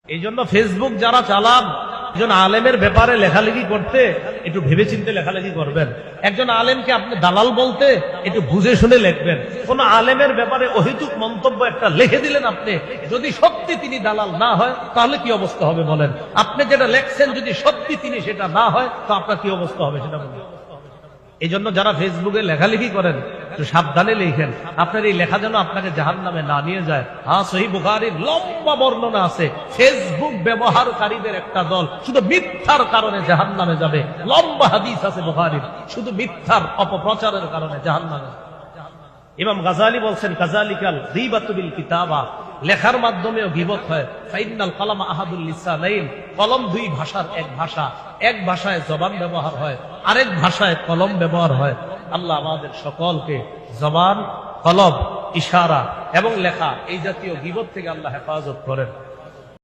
এই জন্য ফেসবুক যারা চালান, একজন আলেমের ব্যাপারে লেখালেখি করতে একটু ভেবেচিন্তে লেখালেখি করবেন। একজন আলেমকে আপনি দালাল বলতে একটু বুঝে শুনে লিখবেন। কোন আলেমের ব্যাপারে অহেতুক মন্তব্য একটা লিখে দিলেন আপনি, যদি সত্যি তিনি দালাল না হয় তাহলে কি অবস্থা হবে বলেন? আপনি যেটা লেখছেন যদি সত্যি তিনি সেটা না হয় তো আপনার কি অবস্থা হবে সেটা বলেন। এই জন্য যারা ফেসবুকে লেখালেখি করেন একটু সাবধানে লিখেন, আপনার এই লেখা যেন আপনাকে জাহান্নামে না নিয়ে যায়। হ্যাঁ, সহিহ বুখারীর লম্বা বর্ণনা আছে, ফেসবুক ব্যবহারকারীদের একটা দল শুধু মিথ্যার কারণে জাহান্নামে যাবে। লম্বা হাদিস আছে বুখারীর, শুধু মিথ্যার অপপ্রচারের কারণে জাহান্নামে। ইমাম গাজালি বলছেন, কাযালিকাল গীবাতু বিল কিতাবা, লেখার মাধ্যমেও গীবত হয়। ফাইনাল কালামা আহাদুল লিসানাইন, কলম দুই ভাষার এক ভাষা। এক ভাষায় জবান ব্যবহার হয়, আরেক ভাষায় কলম ব্যবহার হয়। আল্লাহ আমাদের সকলকে জবান, কলম, ইশারা এবং লেখা এই জাতীয় গীবত থেকে আল্লাহ হেফাজত করেন।